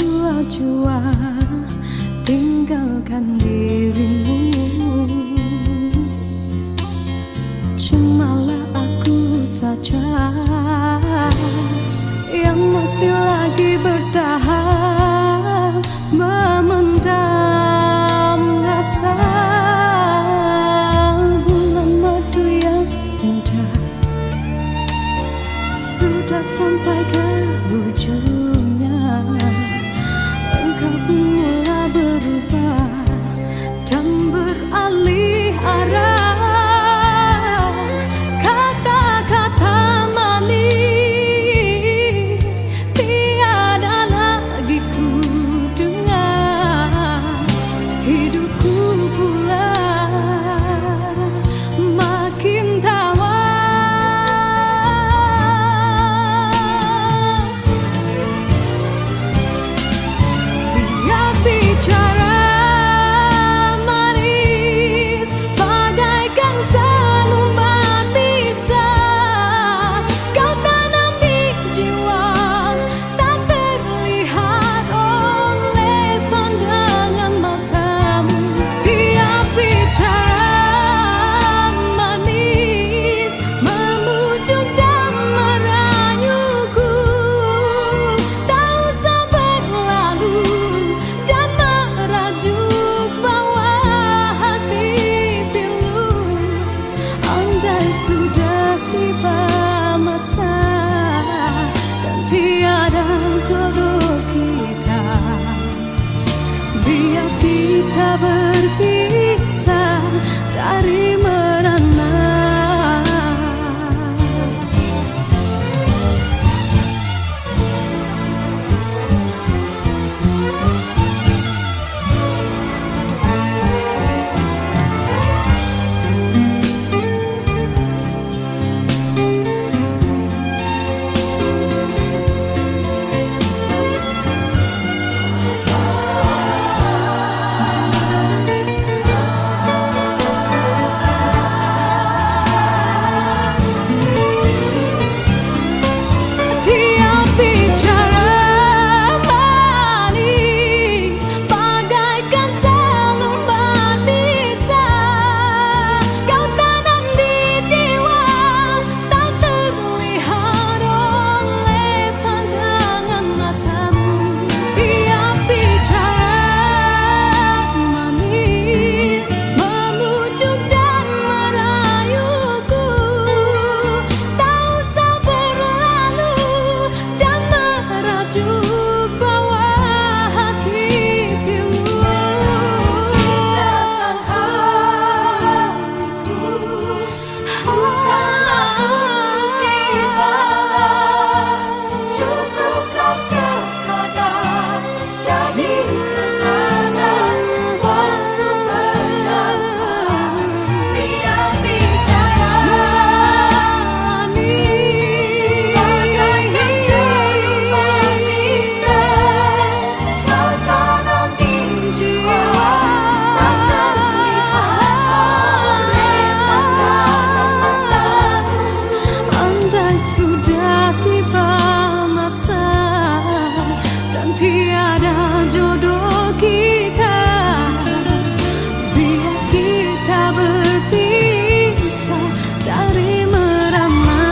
dua jua tinggalkan dirimu. Cumalah aku saja yang masih lagi bertahan memendam rasa. Bulan madu yang indah sudah sampai ke ujungnya. Engkau pun mulai berubah dan beralih arah. Kata-kata manis tiada lagi ku dengar. Hidupku pula makin tawar. Dia bicara manis bagaikan selembar pisah. Kau tanam di jiwa tak terlihat oleh pandangan matamu. Dia bicara manis memujuk dan merayuku. Tak usah berlalu dan merajuk bawah hati pilu. Andai sudah tiba masa dan tiada jodoh kita, biar kita berpisah dari merana. Dia bicara manis bagaikan selembar pisah. Kau tanam di jiwa tak terlihat oleh pandangan matamu. Dia bicara manis memujuk dan merayuku. Tak usah berlalu dan merajuk bawah hati pilu. Rasa hatiku bukanlah untuk dibalas. Cukuplah sekadar jadi kenangan waktu berjalan. Dia bicara manis bagaikan selembar pisah. Kau tanam di jiwa tak terlihat oleh pandangan matamu. Andai sudah tiba masa dan tiada jodoh kita, biar kita berpisah dari merana.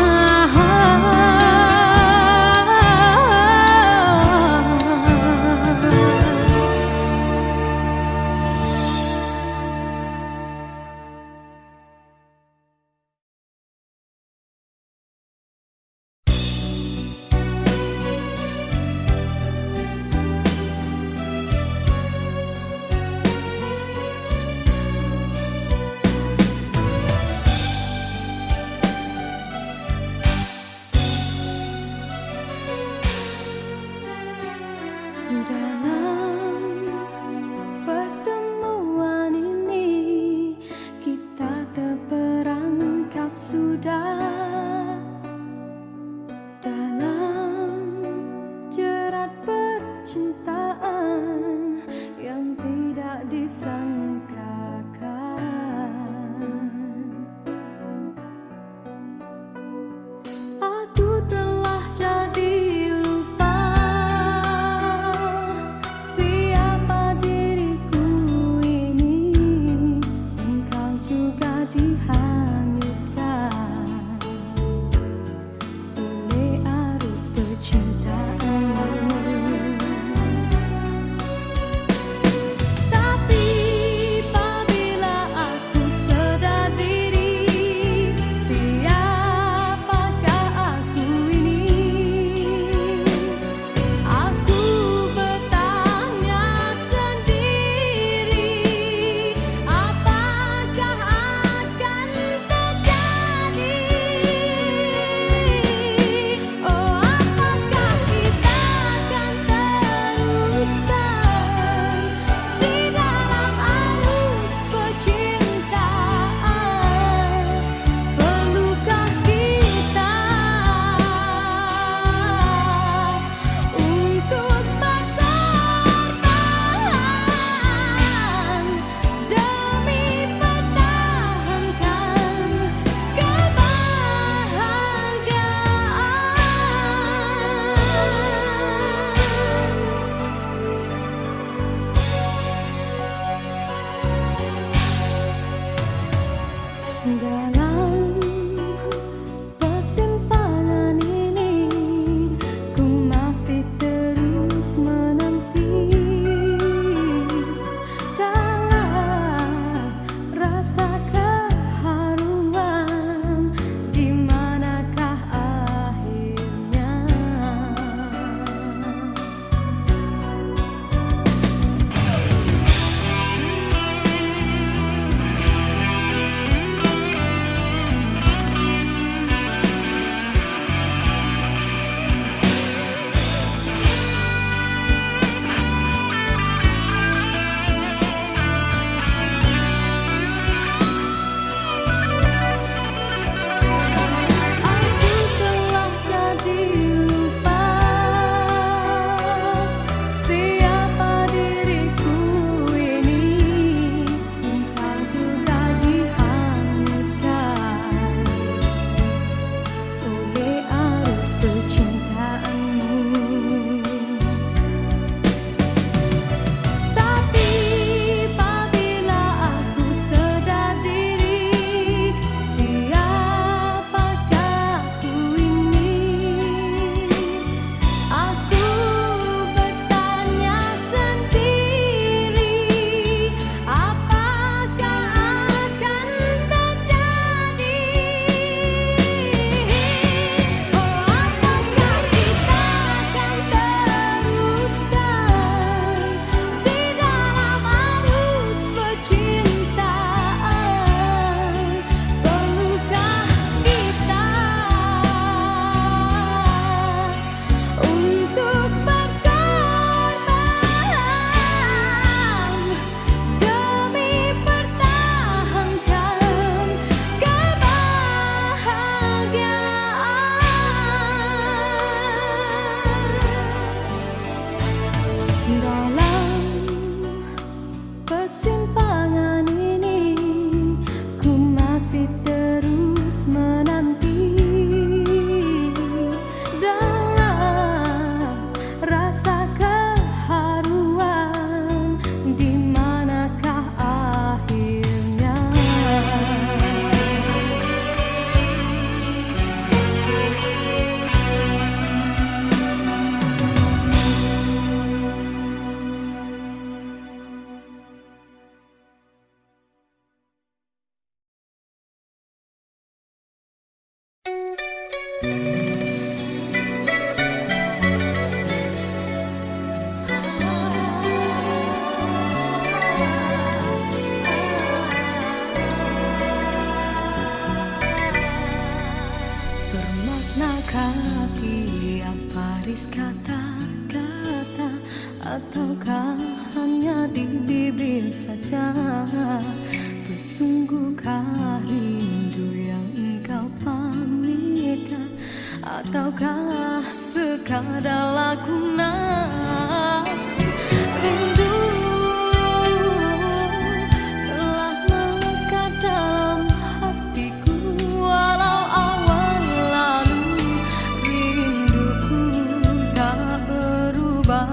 Dalam pertemuan ini kita terperangkap sudah dalam jerat percintaan yang tidak disangkakan. Aku telah jadi lupa Bukankah hanya di bibir saja, bersungguhkah rindu yang engkau pamitkan, ataukah sekadar lakonan? Rindu telah melekat dalam hatiku, walau awal lalu rinduku tak berubah.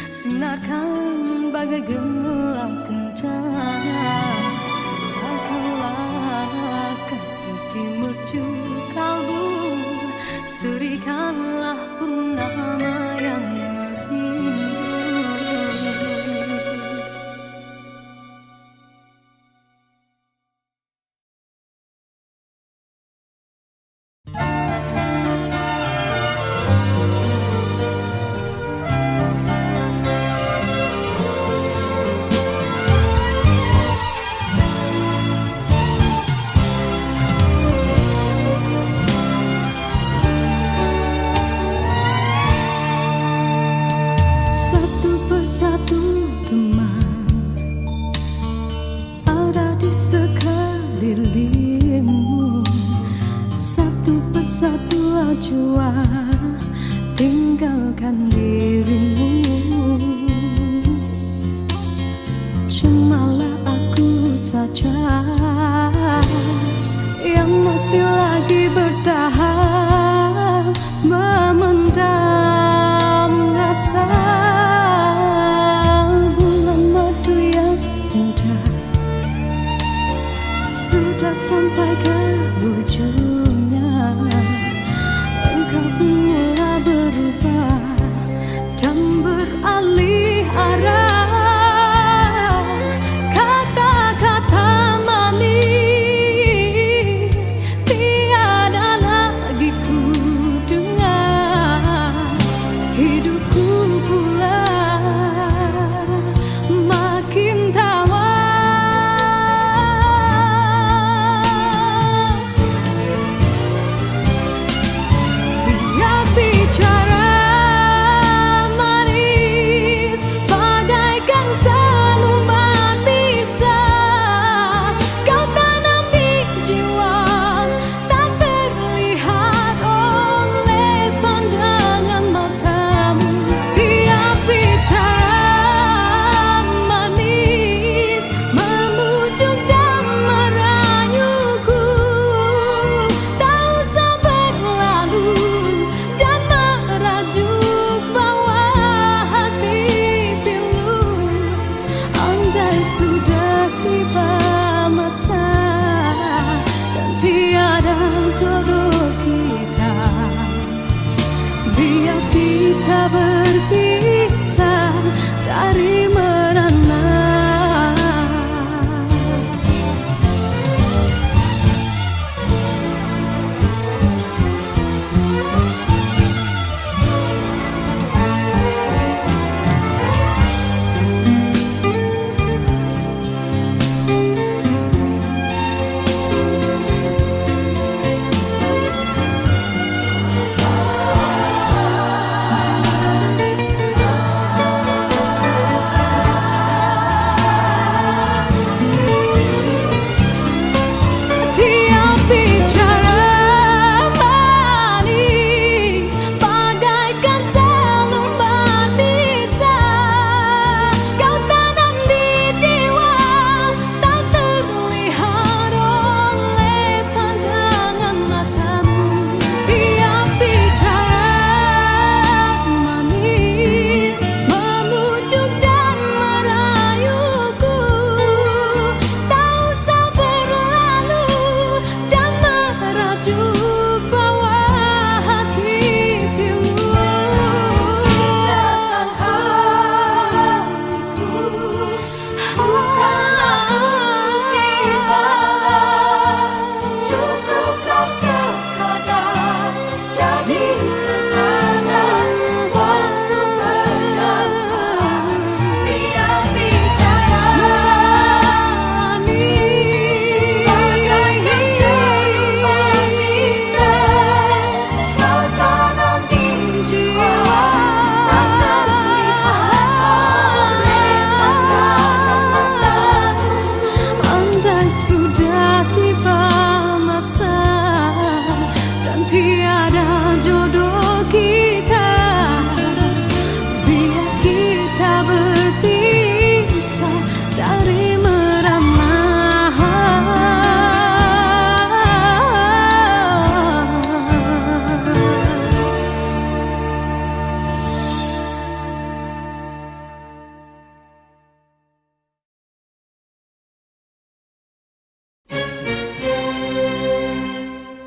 Sinarkan bagai gemilang kencana, datanglah kasih di mercu kalbu, serikanlah purnama yang merindu. Satu teman ada di sekelilingmu, satu persatu jua tinggalkan dirimu. Cumalah aku saja yang masih lagi bertahan, memendam rasa bulan madu yang indah bisa sampai ke ujungnya. Engkau pun mulai berubah dan beralih arah. Kata-kata manis tiada lagi ku dengar. Hidupku pula makin tawar. Tiap bicara manis bagaikan seluman bisa kau tanam di jiwa, tak terlihat oleh pandangan matamu. Tiap bicara manis memujuk dan merayuku, tak usah berlalu dan merajuk bawah hati pilu. Andai sudah tiba masa dan tiada jodoh kita, biar kita berpisah dari merana. Tiap bicara manis bagaikan seluman bisa kau tanam di jiwa, tak terlihat oleh pandangan matamu. Tiap bicara manis memujuk dan merayuku, tak usah berlalu dan merajuk bawah hati pilu. Rasa hatiku bukanlah untuk dibalas, cukuplah sekadar jadi kenangan waktu berjalan. Tiap bicara manis bagaikan seluman bisa kau tanam di jiwa, tak terlihat oleh pandangan matamu. Andai sudah tiba masa dan tiada jodoh kita, biar kita berpisah dari merana.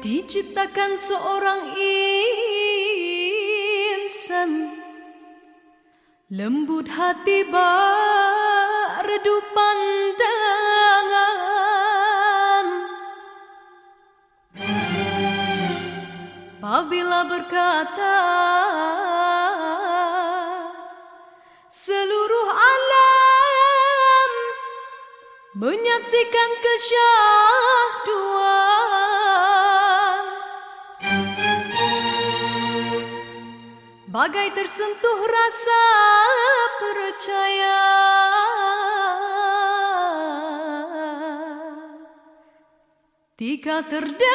Diciptakan seorang insan lembut hati berdu pandangan, apabila berkata seluruh alam menyaksikan kesyahduan, bagai tersentuh rasa percaya. Tika terdengarkan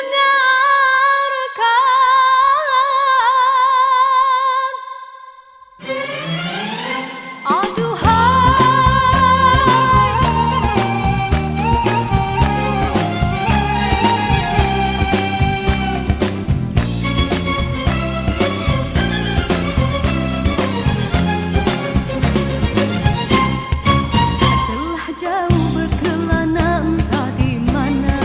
telah jauh berkelana entah di mana.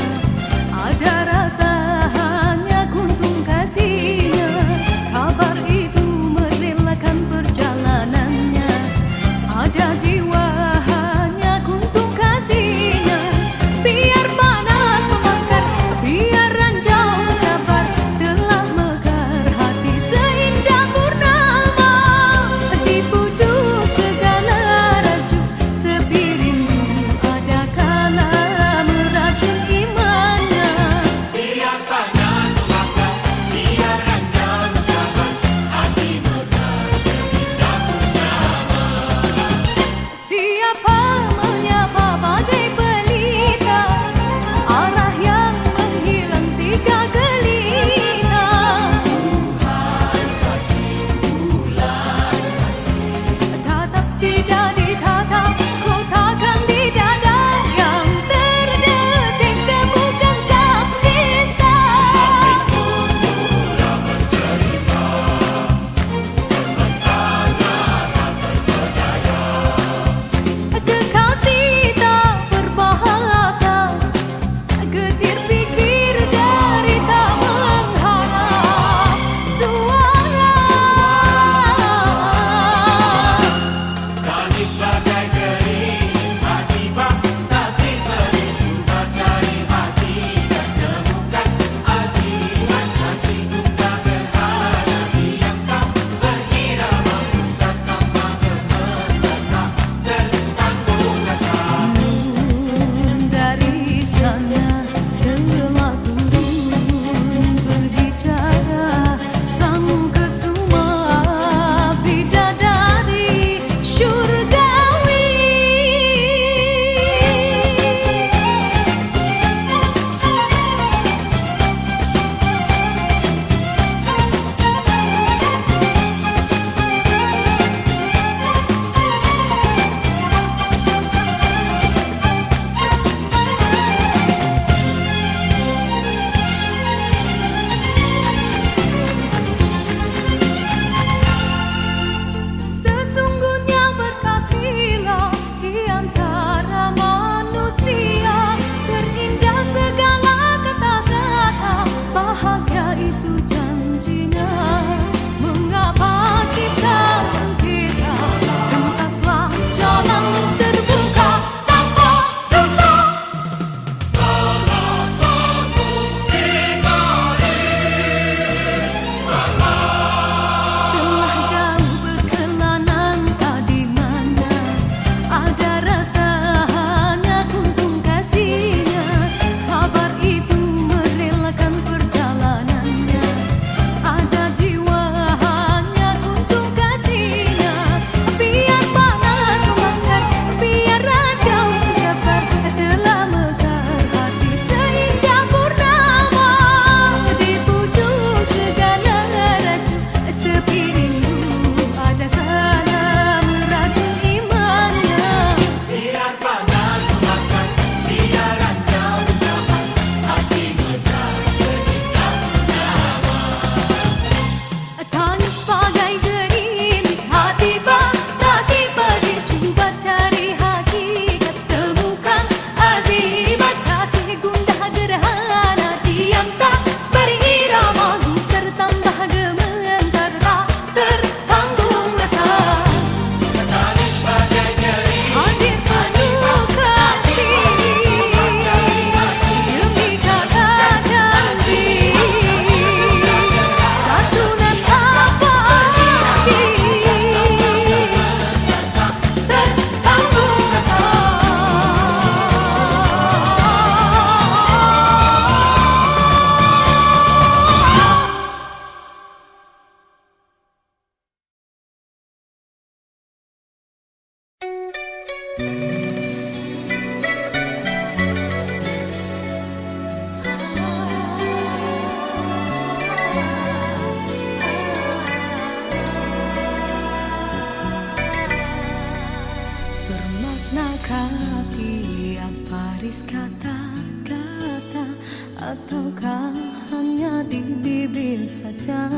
Sebaris kata-kata ataukah hanya di bibir saja?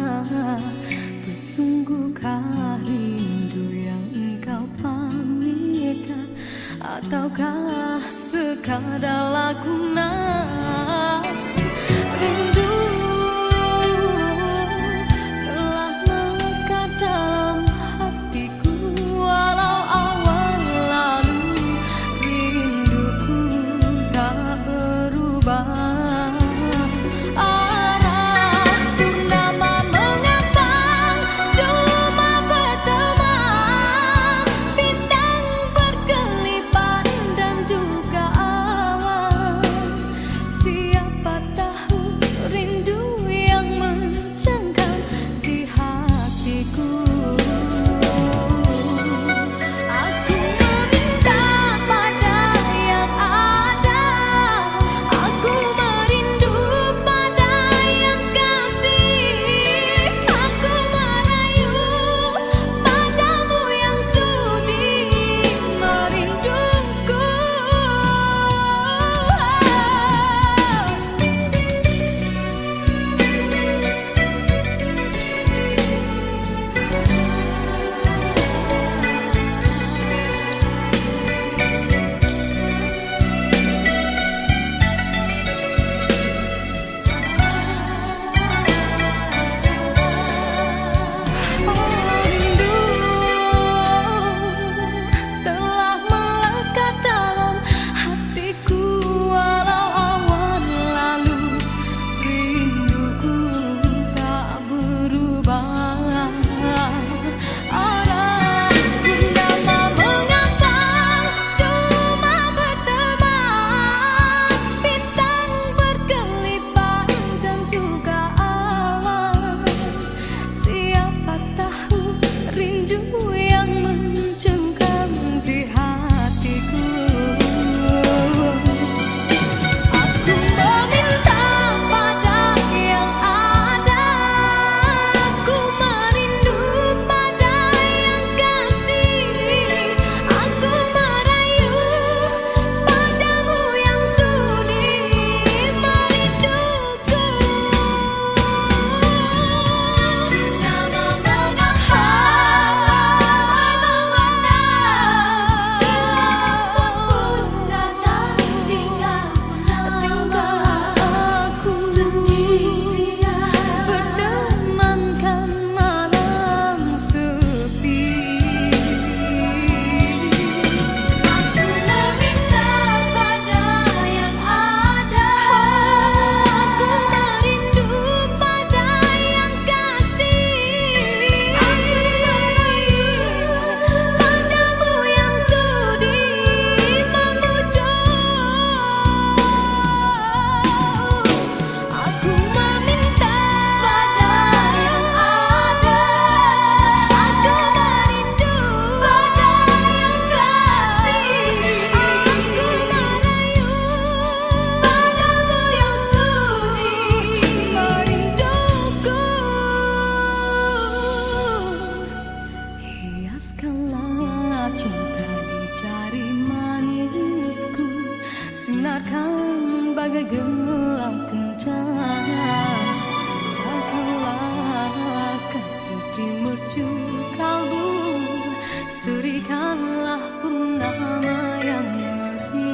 Bersungguhkah rindu yang engkau pamitkan, ataukah sekadar lakonan? Rindu telah melekat dalam hatiku, walau awal lalu rinduku tak berubah. Sinarkan bagai gelang kencana, jagalah kasih di mercu kalbu, serikanlah purnama yang merindu.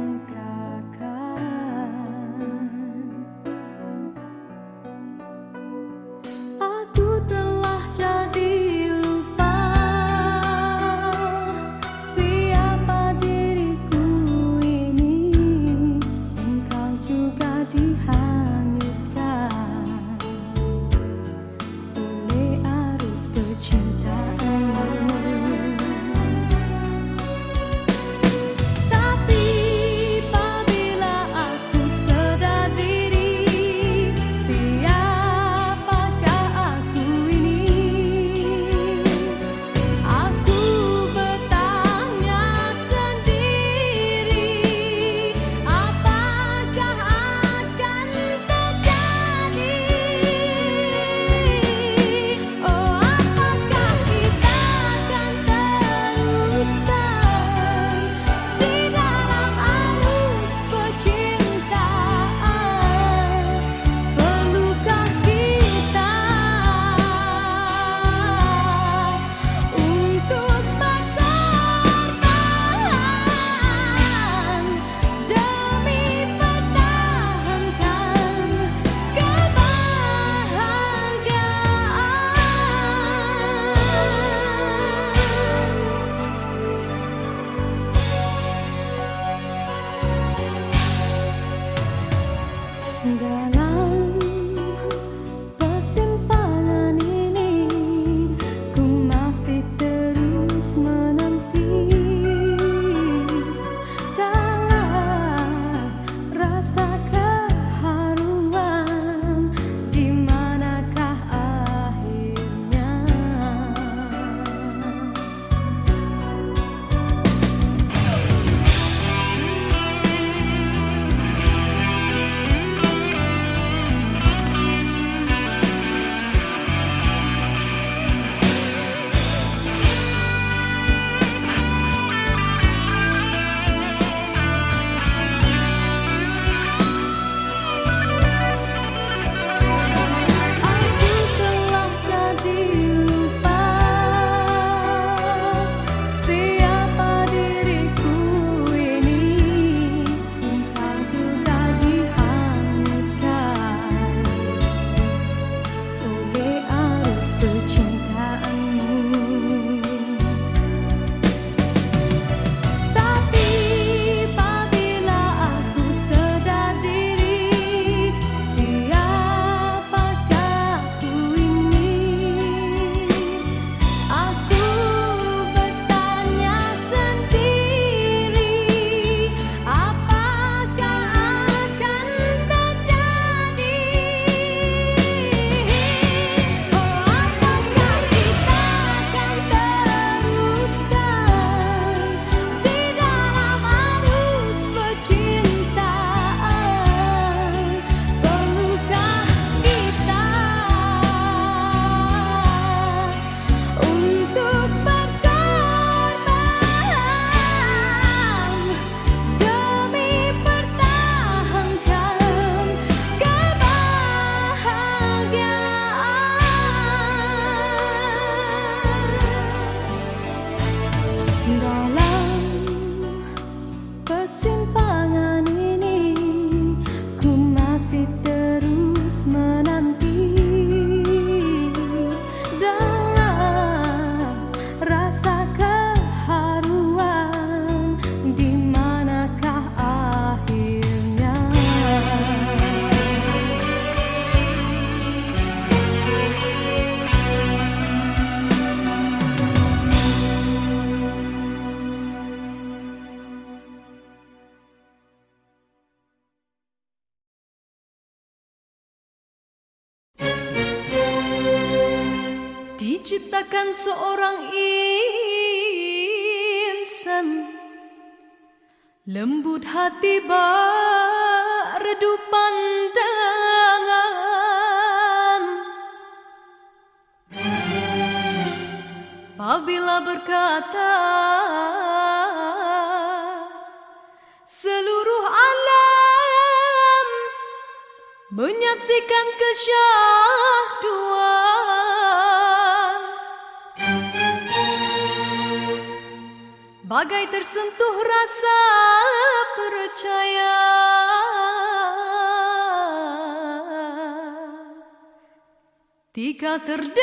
sangkakan. Aku telah jadi lupa siapa diriku ini. Engkau juga dihanyutkan oleh arus percintaanmu. Tapi apabila aku sedar diri, siapakah aku ini? Aku bertanya sendiri, apakah akan terjadi? Oh, apakah kita akan teruskan di dalam arus percintaan? Perlukah kita untuk berkorban demi pertahankan kebahagiaan? Dalam persimpangan ini, ku masih terus menanti dalam rasa keharuan. Di manakah akhirnya? Aku telah jadi lupa siapa diriku ini. Engkau juga dihanyutkan oleh arus percintaanmu. Tapi apabila aku sedar diri, siapakah aku ini? Aku bertanya sendiri, apakah akan terjadi? Oh, apakah kita akan teruskan di dalam arus percintaan? Perlukah kita untuk berkorban demi pertahankan kebahagiaan? Dalam persimpangan ini, ku masih terus menanti dalam rasa keharuan. Di manakah akhirnya? Diciptakan seorang insan, lembut hati bak redup pandangan. Apabila berkata, seluruh alam menyaksikan kesyahduan. bagai tersentuh rasa percaya. Tika terdengarkan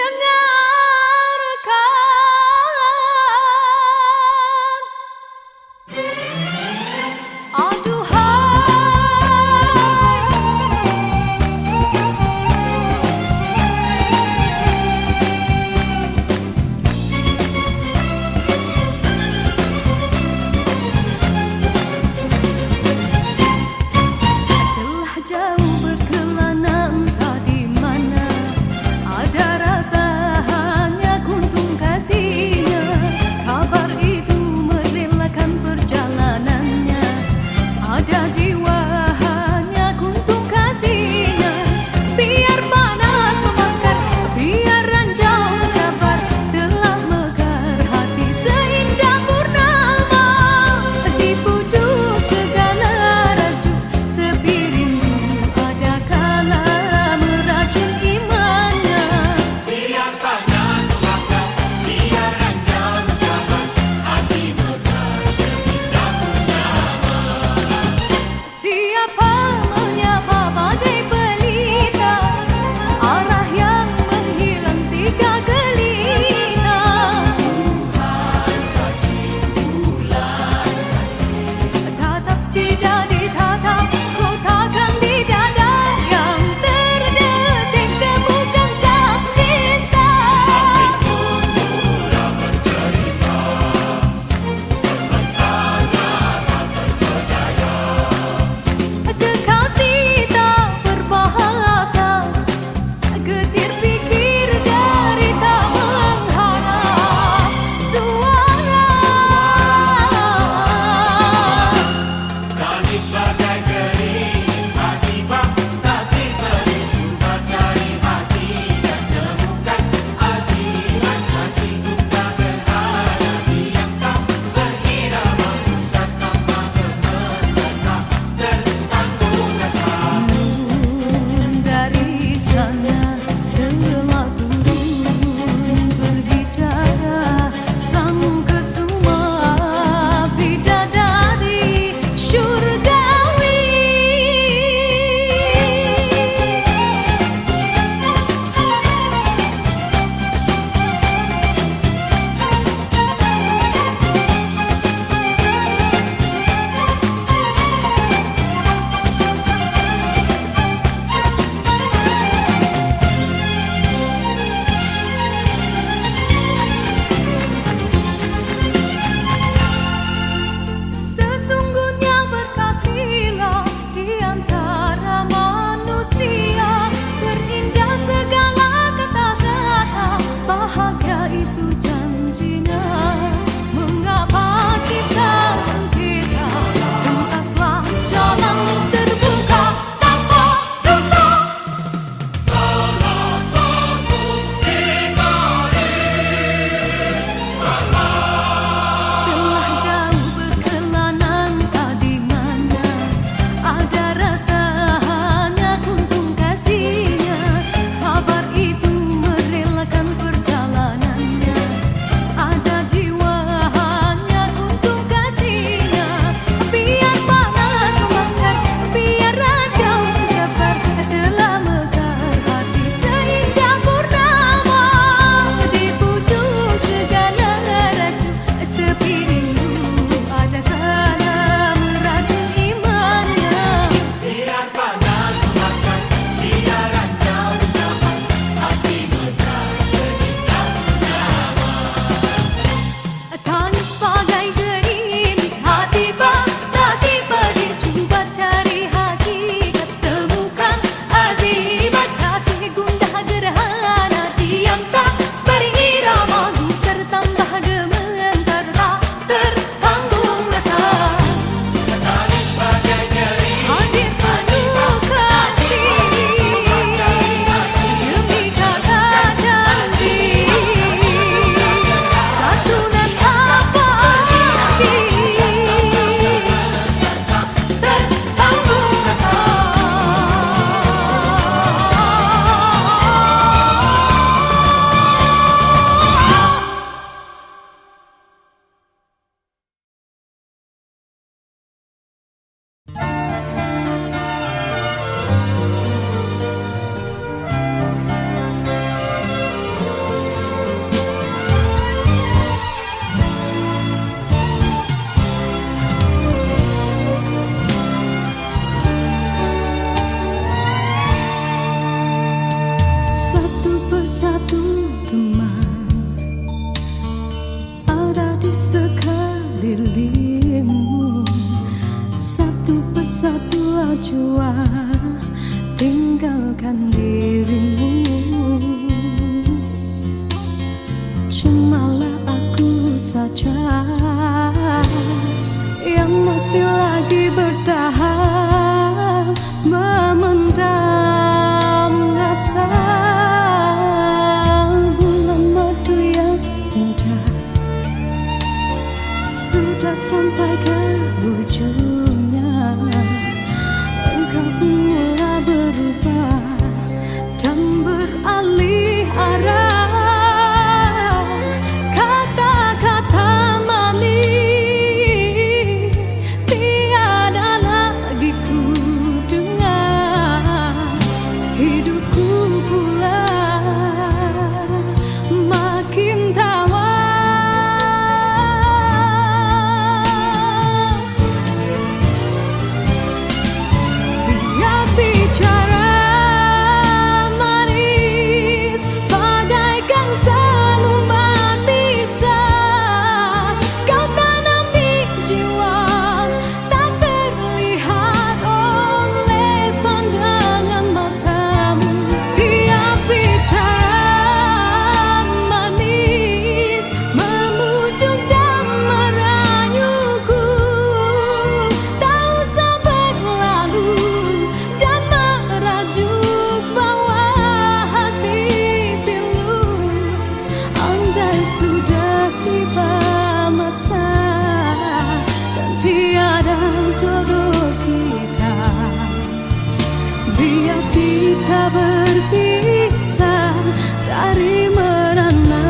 telah jauh berkelana entah di mana, ada rasa hanya kuntung kasihnya. Kabar itu merelakan perjalanannya, ada jiwa hanya kuntung kasihnya. Biar panas membakar, biar ranjau mencabar, telah mekar hati seindah purnama. Di pucuk segala raju, sepi rindu ada kala meracun imannya. Biar panas membakar, biar ranjau mencabar, hati mekar seindah purnama. Siapa menyapa bagai pelita, arah yang menghilang tiga gelita. Tuhan kasih bulan saksi, Tatap tidak ditatap, kotakan di dada yang terdetik temukan sang cinta. mula bercerita, semestanya tak terpedaya. Kekasih tak berbahasa, getir pikir dari tak mengharap suara. Gadis bagai gerimis hati bak, kasih teriju cari hati dan temukan aziman kasih guna gerhana yang tak berirama, pusat tanpa gemetar tertanggung rasa. Dari sana telah turun berbicara sang kesuma bidadari syurgawi. Sesungguhnya berkasihlah di antara manusia, terindah segala kata-kata, bahagia itu janjinya. Mengapa cipta sengketa, tuntaslah jalan terbuka tanpa dusta. Telah jauh berkelana entah di mana, ada rasa hanya kuntung kasihnya. Kabar itu merelakan perjalanannya, ada jiwa hanya kuntung kasihnya. Biar panas membakar, biar ranjau mencabar, telah mekar hati seindah purnama. Di pucuk segala raju, sepi rindu ada kala meracun imannya. Biar panas membakar, biar ranjau mencabar, hati mekar seindah purnama. Tangis bagai gerimis hati batasi pedih, coba cari hakikat, temukan azimat kasih gundah gerhana diam tak berirama, gusar tambah gemetar tak tertanggung rasa. Tangis bagai gerimis Hadir penuh kasih demi kata janji, satu dan abadi tertanggung rasa. bersatu jua tinggalkan dirimu. Cumalah aku saja yang masih lagi bertahan memendam rasa. Bulan madu yang indah sudah sampai ke ujungnya. Engkau pun mulai berubah dan beralih arah. Kata-kata manis tiada lagi ku dengar. Hidupku pula makin tawar. Sudah tiba masa dan tiada jodoh kita. Biar kita berpisah dari merana.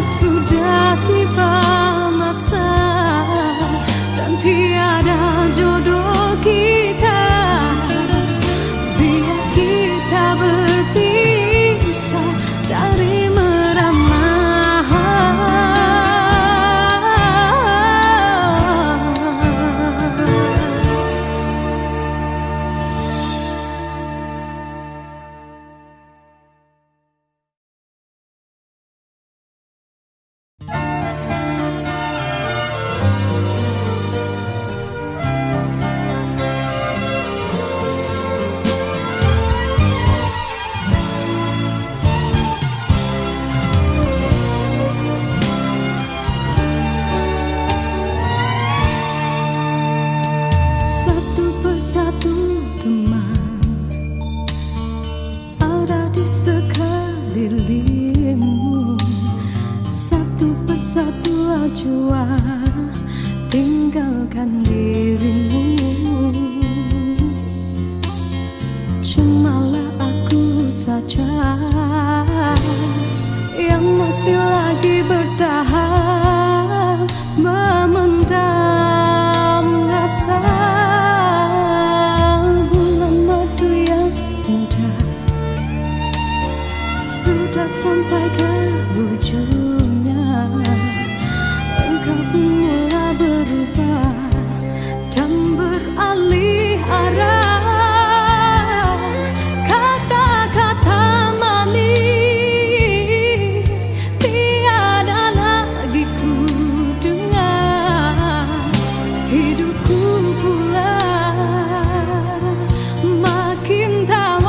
Sudah tiba masa dan tiada jodoh kita. Biar kita berpisah dari merana. Satu teman ada di sekelilingmu. Satu persatu jua tinggalkan dirimu. Cumalah aku saja yang masih lagi bertahan memendam hidupku pula makin tawar.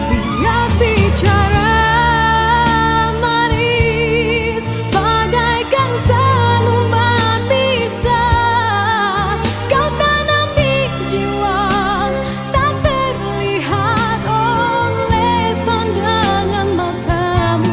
Tiap bicara manis bagaikan seluman bisa kau tanam di jiwa, tak terlihat oleh pandangan matamu.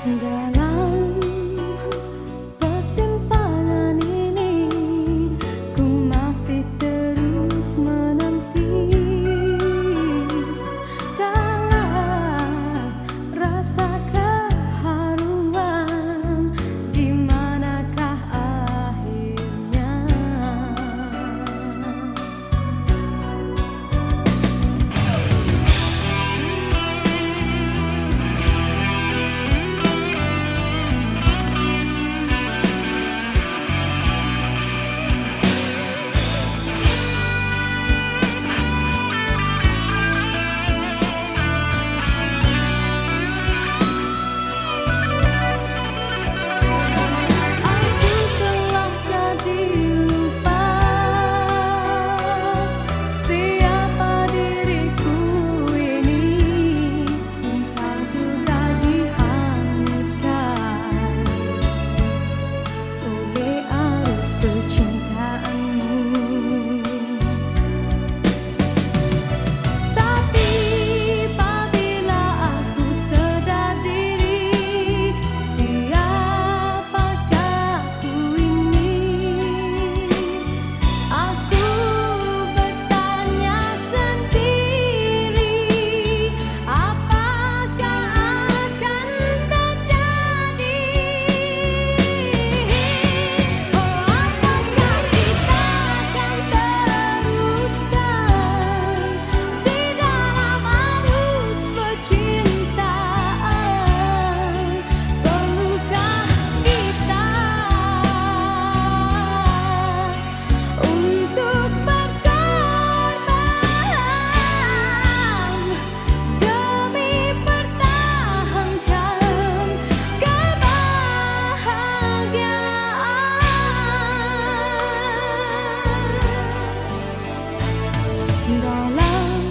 Dalam persimpangan ini ku masih terus menanti dalam rasa keharuan, di manakah akhirnya. Aku telah jadi lupa siapa diriku ini. Engkau juga dihanyutkan oleh arus percintaanmu. Tapi apabila aku sadar diri, siapakah aku ini? Aku bertanya sendiri, apakah akan terjadi? Oh, apakah kita akan teruskan di dalam arus percintaan? Perlukah kita untuk berkorban demi pertahankan kebahagiaan? Dalam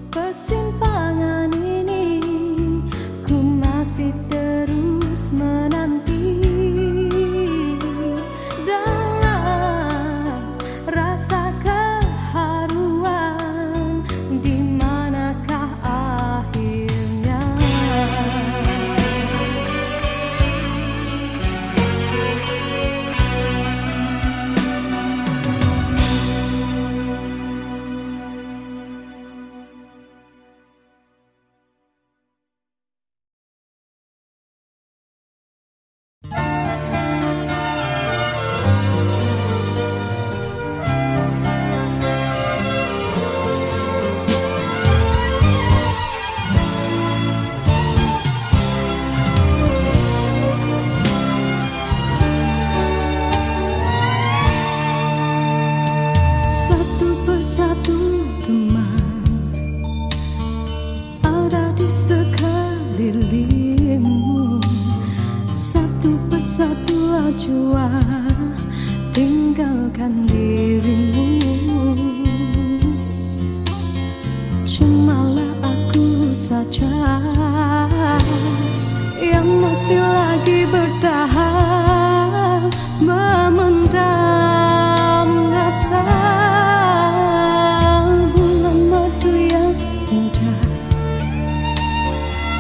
persimpangan ini ku masih terus menanti dalam rasa keharuan, di manakah akhirnya. Satu persatu teman ada di sekelilingmu. Satu persatu ajua tinggalkan dirimu. Cumalah aku saja yang masih lagi bertahan, memendam rasa. Bulan madu yang indah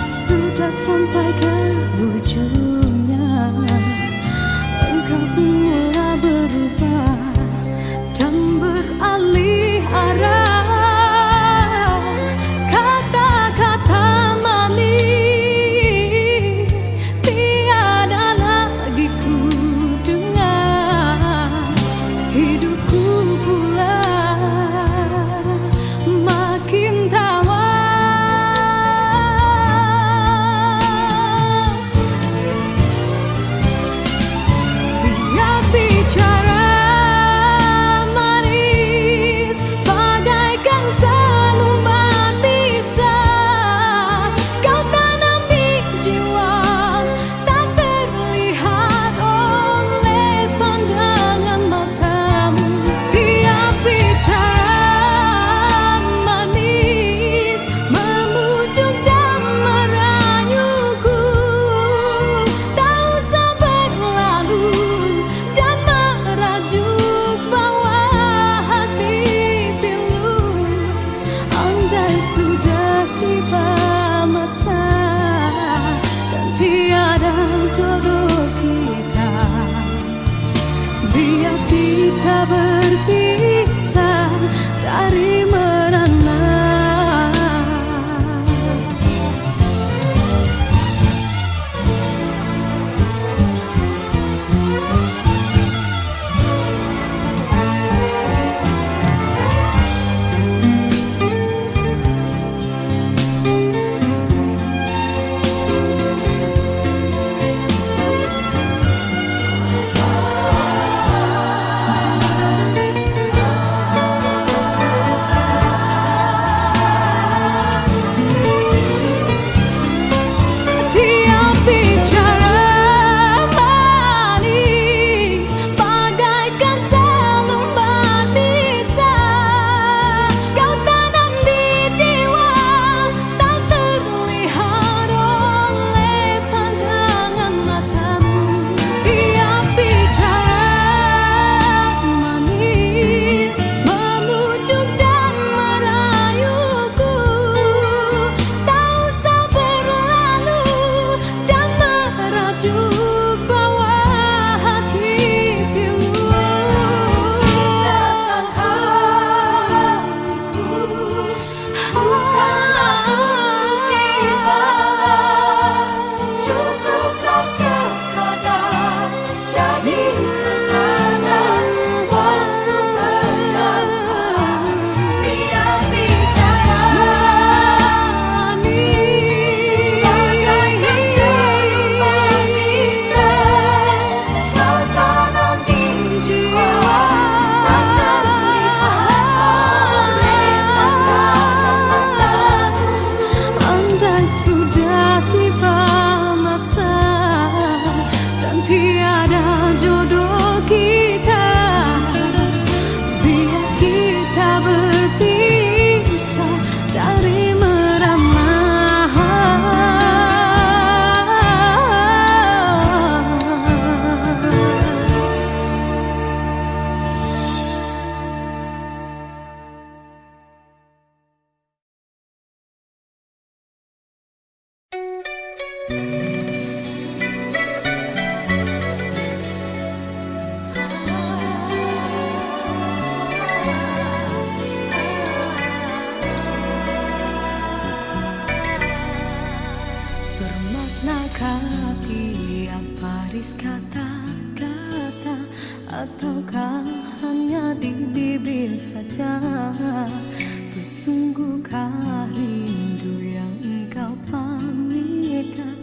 sudah sampai ke ujungnya. Engkau pun mulai berubah dan beralih arah. Kata-kata manis tiada lagi ku dengar. Hidupku pula makin tawar. Tiap bicara manis bagai berpisah dari merana. Sudah tiba masa dan tiada jodoh kita, biar kita berpisah dari merana. Bermaknakah tiap baris kata-kata, ataukah hanya di bibir saja? Bersungguhkah rindu yang engkau pamitkan,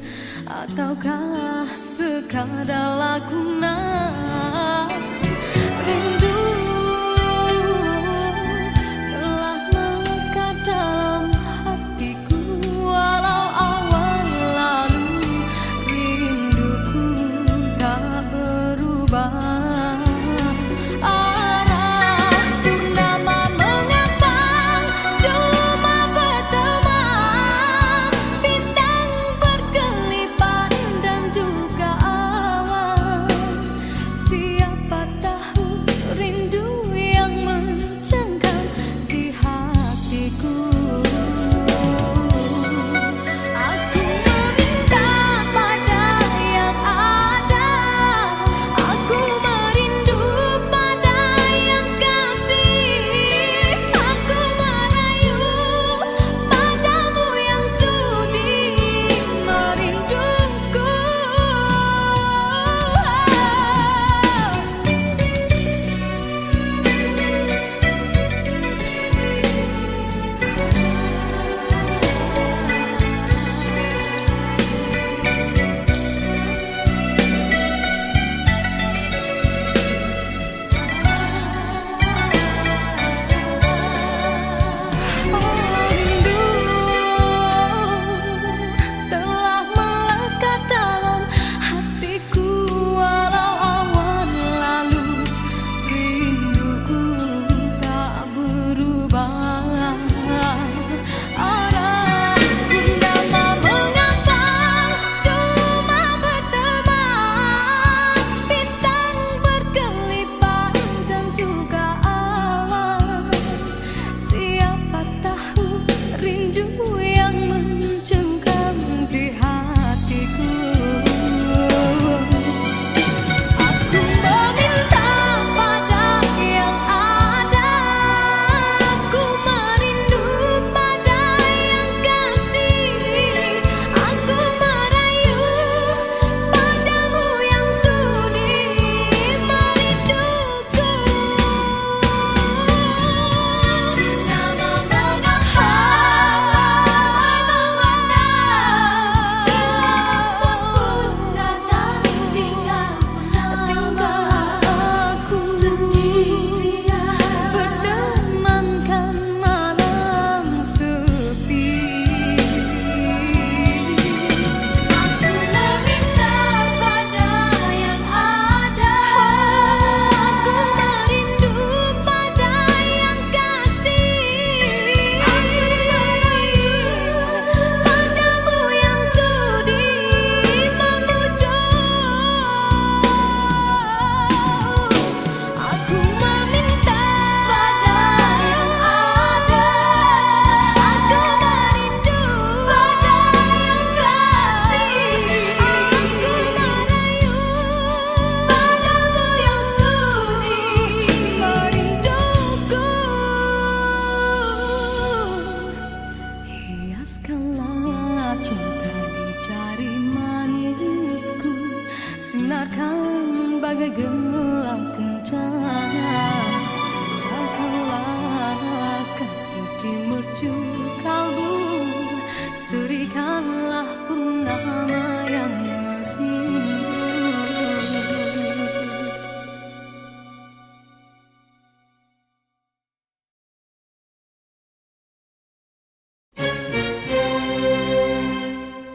ataukah sekadar lakonan? Rindu telah melekat dalam hatiku, walau awal lalu rinduku tak berubah. Arah purnama mengambang, cuma berteman, bintang berkelipan dan juga awan. Siapa Bila cinta dicari manisku, sinarkan bagai gelap kencana. Datanglah kasih di mercu kalbu, serikanlah purnama yang merindu.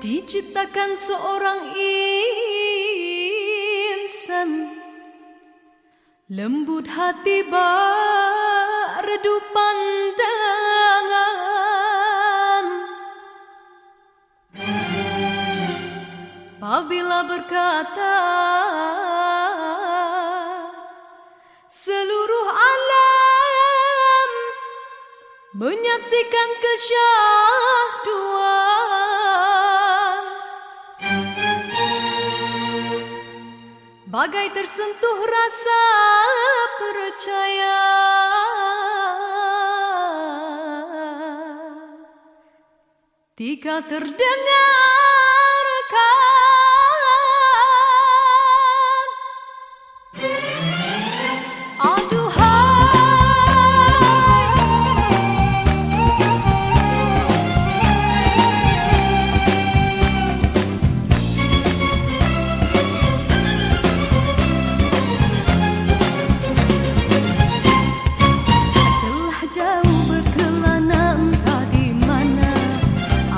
Diciptakan seorang insan, lembut hati bak redup pandangan. Apabila berkata seluruh alam menyaksikan kesyahduan, bagai tersentuh rasa percaya. Tika terdengarkan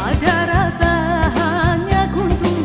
ada rasa hanya kuntung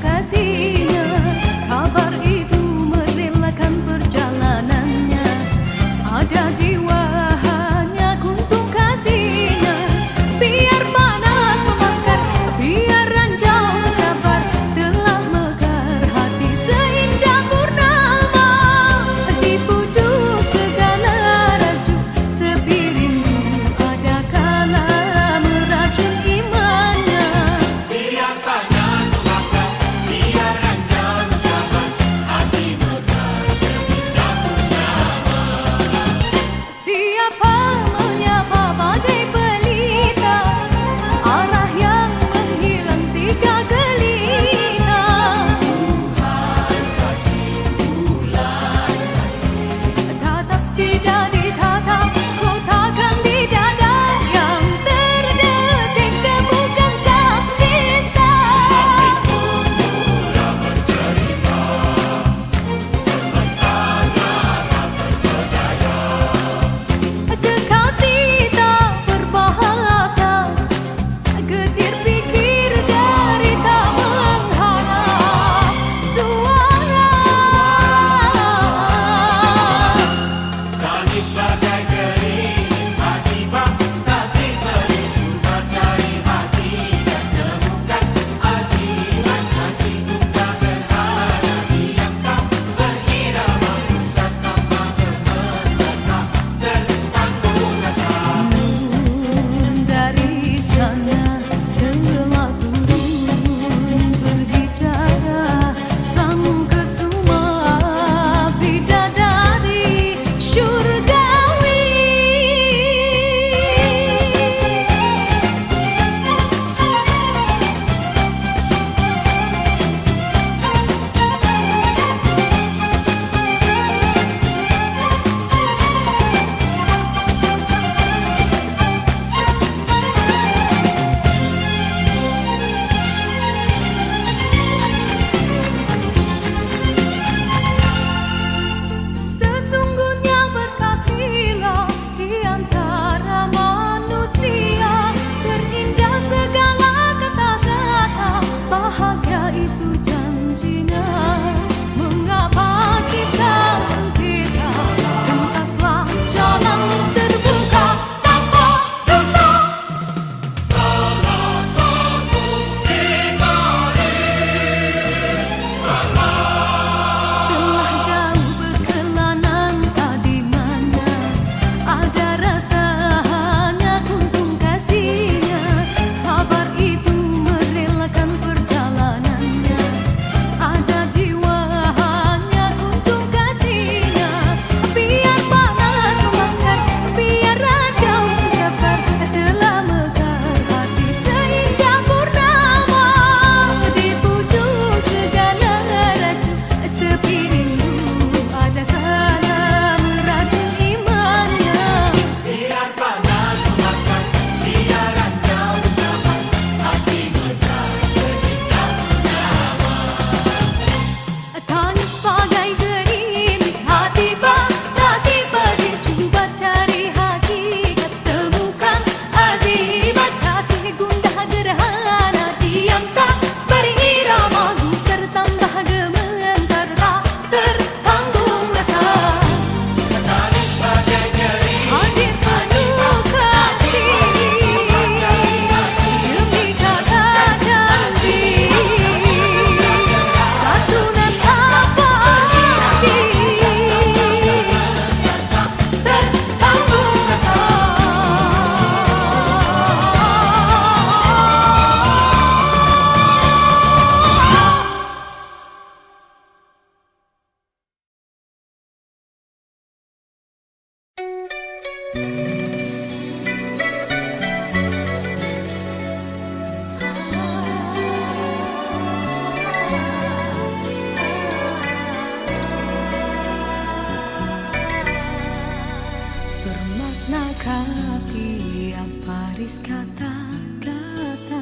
Habis kata-kata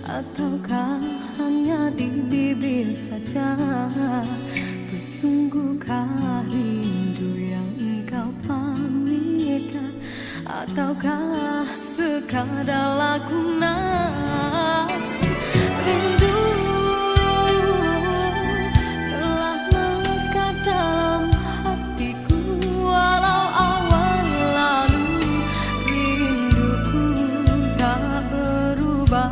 ataukah hanya di bibir saja? Sesungguhkah rindu yang engkau pamitkan, ataukah sekadar lakonan? Rindu telah melekat dalam hatiku, walau awal lalu rinduku tak berubah.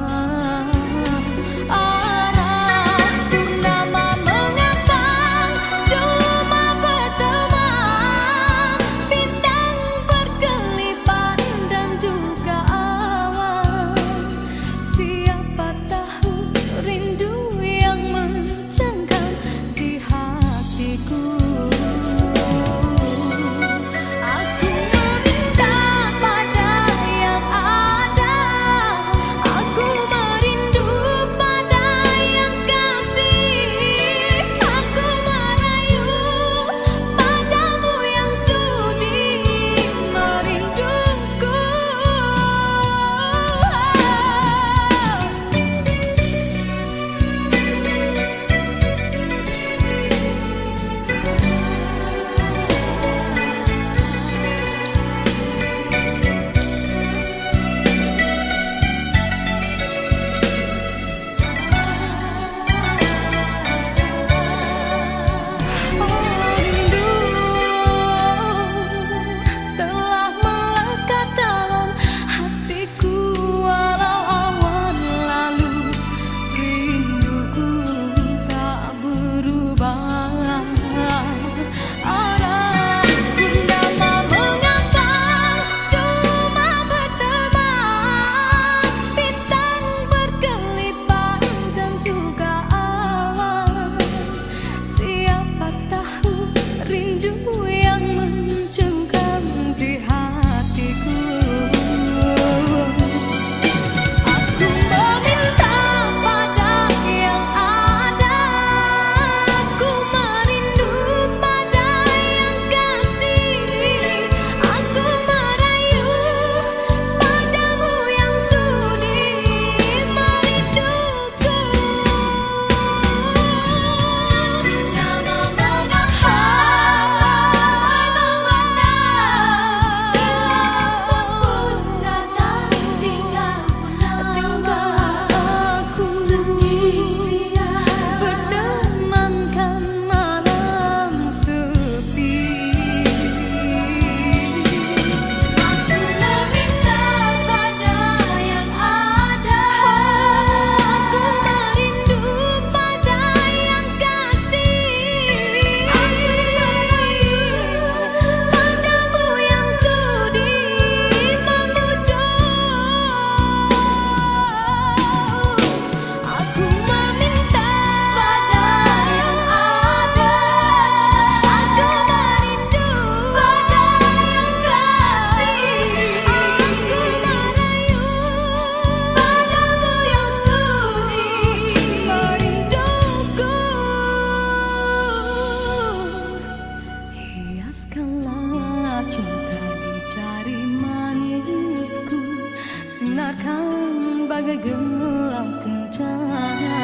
Sinarkan bagai gelang kencana,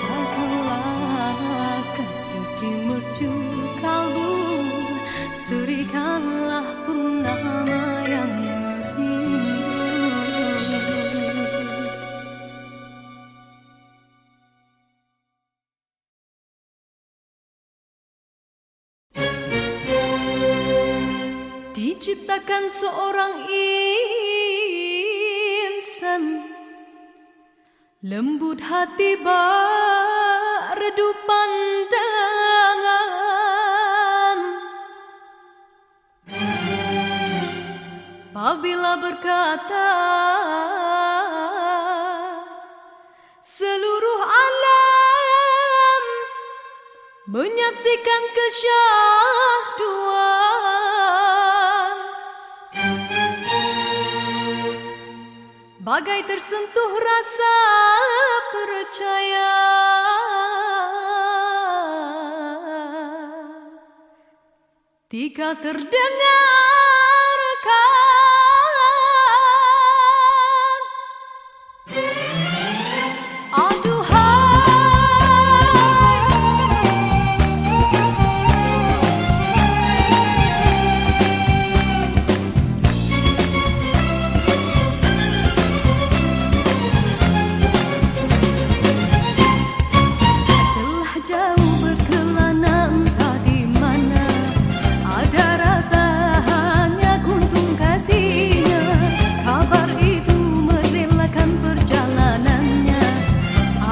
jagalah kasih di mercu kalbu, surikanlah purnama yang merindu. Diciptakan seorang insan, lembut hati redup pandangan. Apabila berkata seluruh alam menyaksikan kesyahduan, bagai tersentuh rasa percaya, tika terdengarkan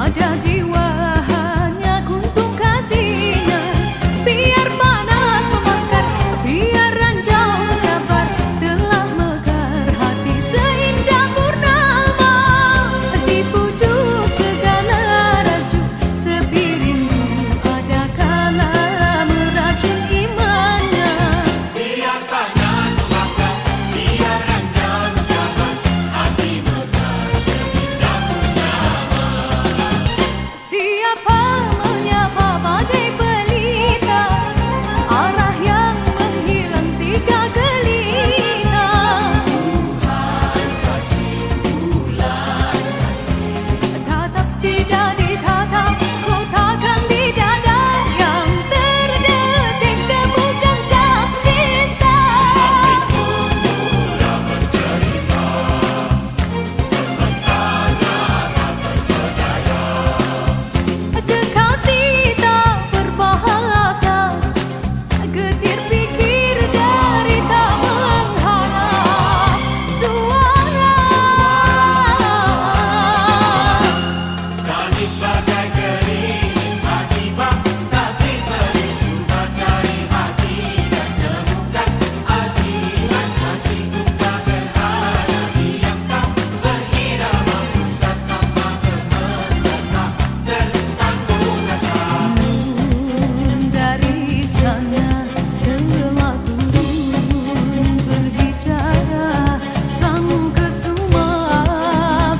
Ada jiwa hanya kuntung kasihnya. Biar panas membakar, biar ranjau mencabar, telah mekar hati seindah purnama. Di pucuk segala raju, sepi rindu ada kala meracun imannya. Biar panas membakar, biar ranjau mencabar, hati mekar seindah purnama. Siapa menyapa bagai pelita, arah yang menghilang tiga gelita. Tuhan kasih bulan saksi, Tatap tidak ditatap, ku takkan di dada yang terdetik temukan sang cinta. mula bercerita, semestanya tak terpedaya. Kekasih tak berbahasa, getir pikir dari tak mengharap suara. Gadis bagai gerimis hati bak, kasih merindu mencari hati dan temukan asihan kasihku tak gerhana diam kau berirama pusat tanpa kemendekat tertanggung rasa. Dari sana telah turun berbicara sang kesuma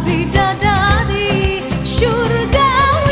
bidadari syurgawi.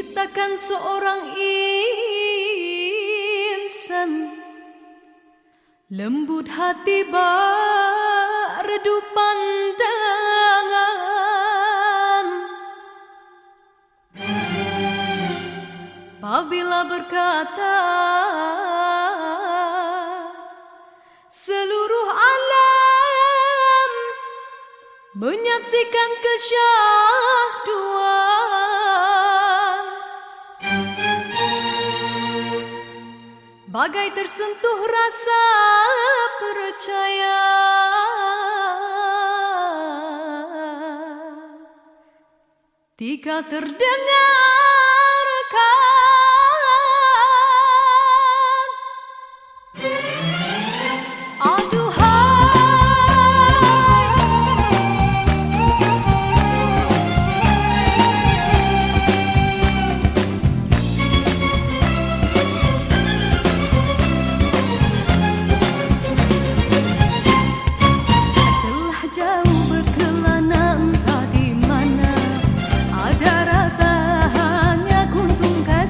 menciptakan seorang insan, lembut hati redup pandangan. Apabila berkata seluruh alam menyaksikan kesyahduan, bagai tersentuh rasa percaya. Tika terdengarkan, telah jauh berkelana entah di mana, ada rasa hanya kuntung kasih.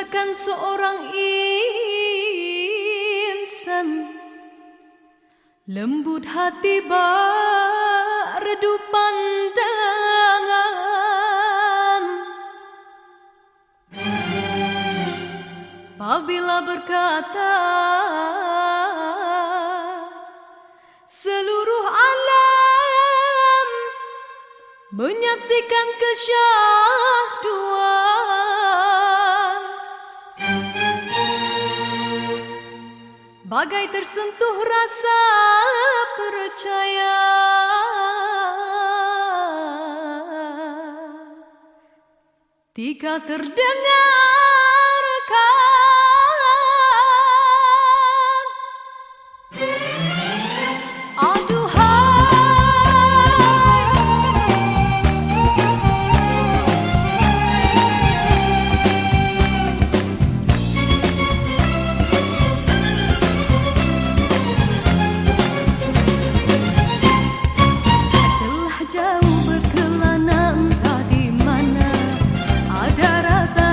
menciptakan seorang insan, lembut hati bak redup pandangan. Apabila berkata seluruh alam menyaksikan kesyahduan, bagai tersentuh rasa percaya. Tika terdengarkan telah jauh berkelana, entah di mana ada rasa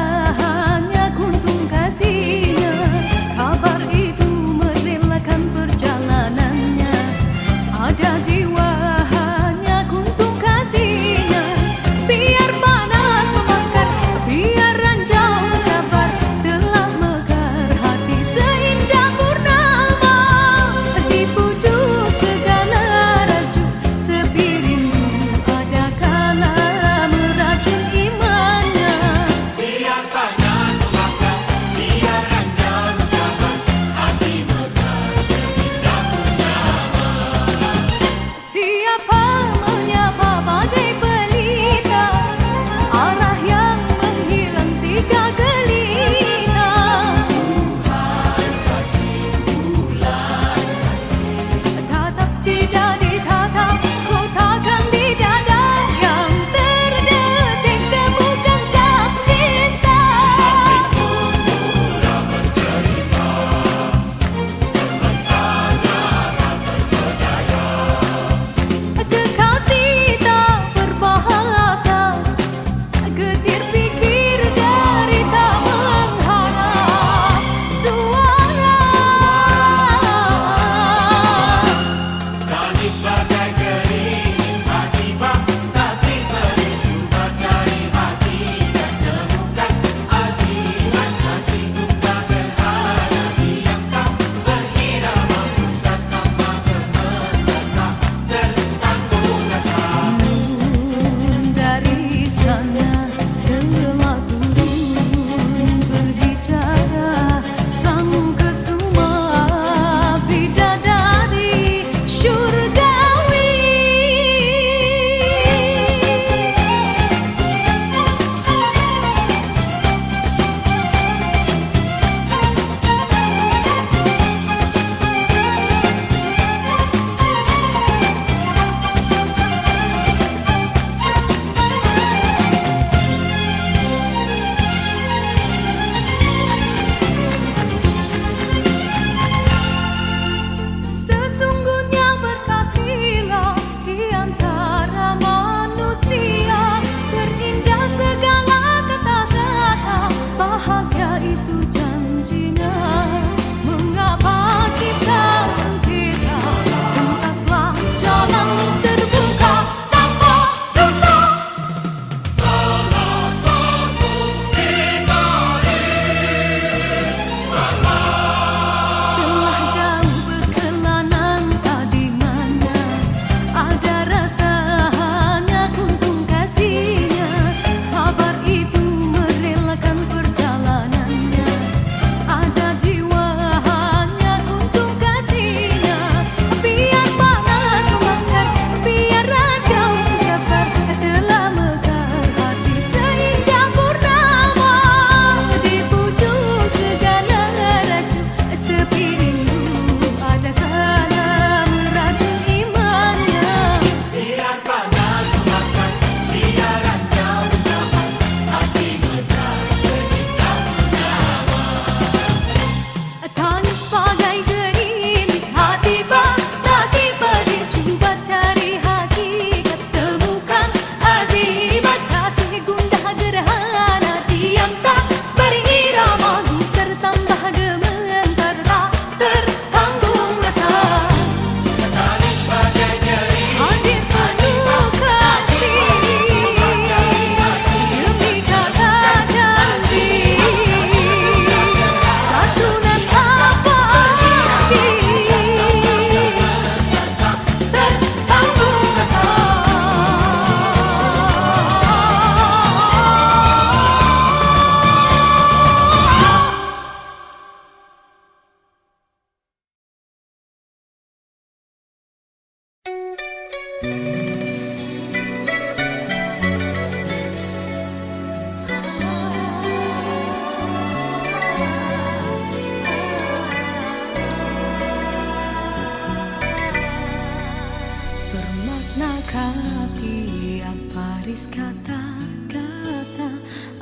baris kata-kata,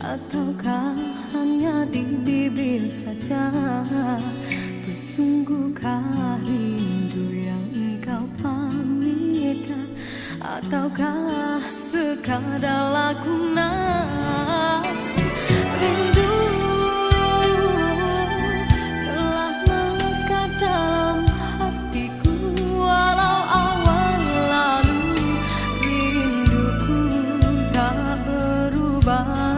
ataukah hanya di bibir saja? Bersungguhkah rindu yang engkau pamitkan, ataukah sekadar lakonan? Rindu telah melekat dalam hatiku, walau awal lalu rinduku tak berubah.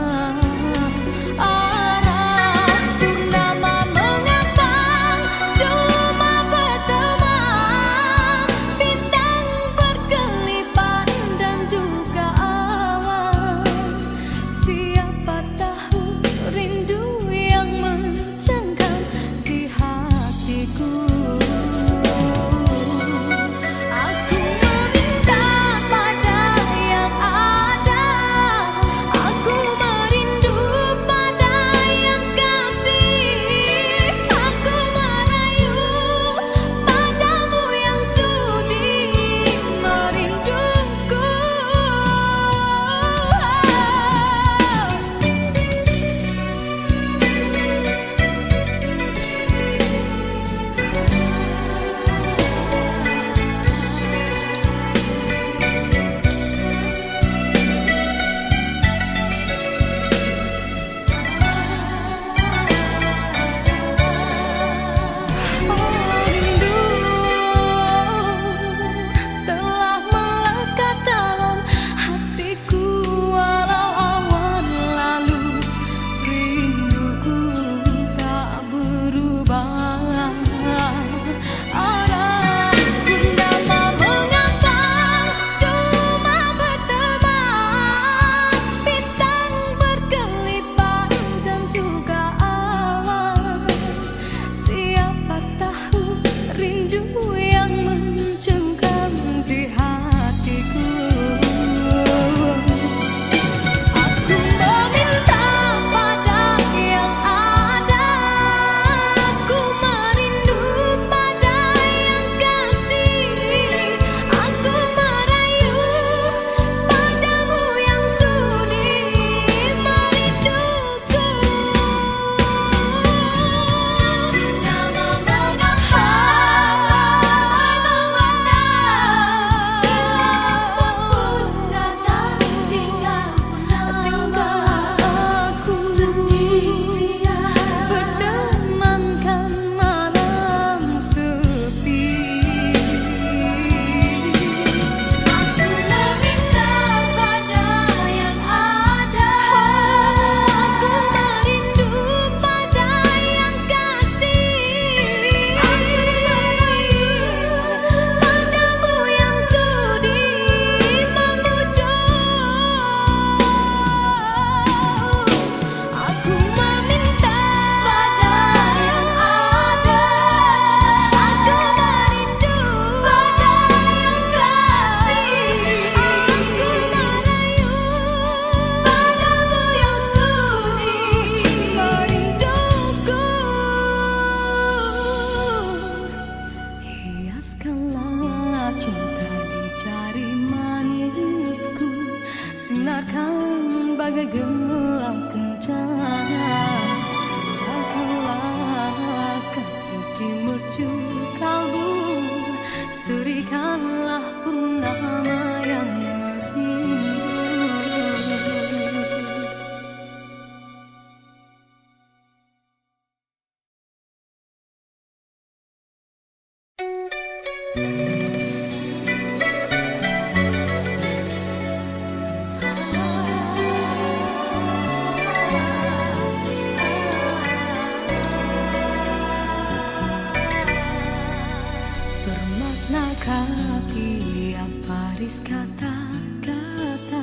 Sinarkan bagai gelang kencana, jagalah kasih di mercu kalbu, serikanlah purnama yang merindu. Bermaknakah tiap baris kata-kata,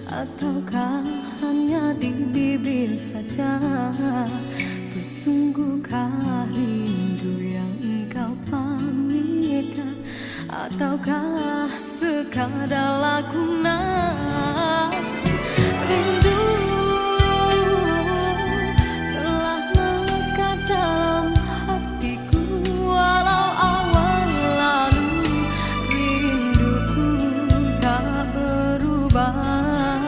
ataukah hanya di bibir saja? Bersungguhkah rindu yang engkau pamitkan, ataukah sekadar lakonan? Rindu telah melekat dalam hatiku, walau awal lalu rinduku tak berubah.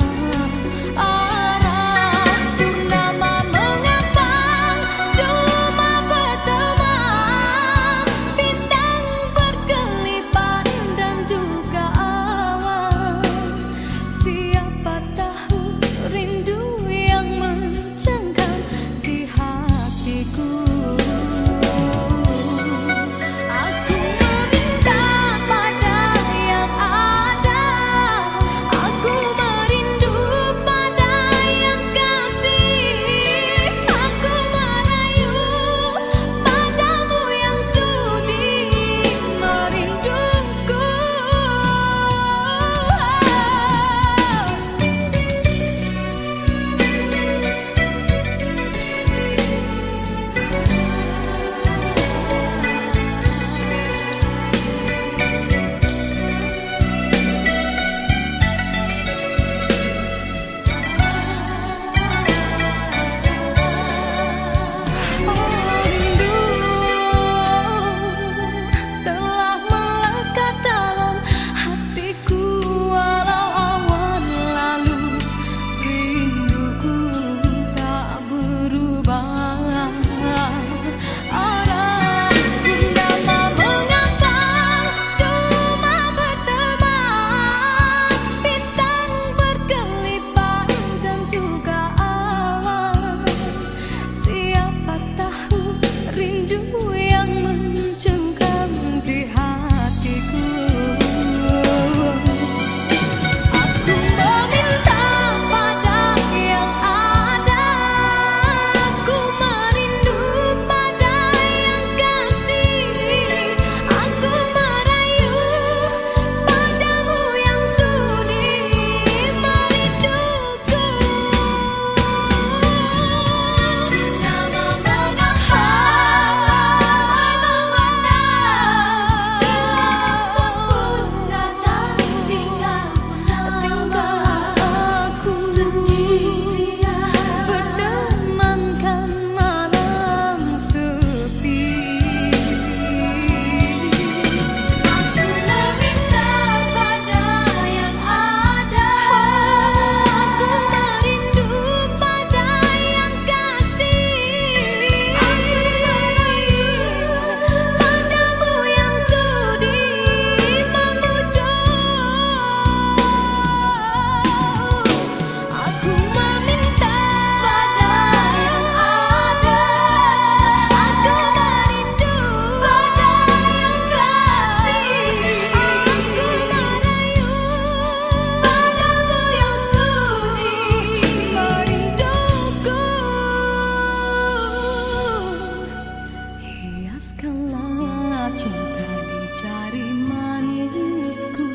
cinta di jari manisku,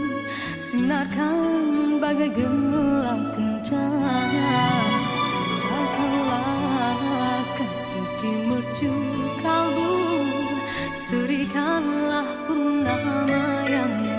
sinarkan bagai gelang kencana. Jagalah kasih di mercu kalbu, serikanlah purnama yang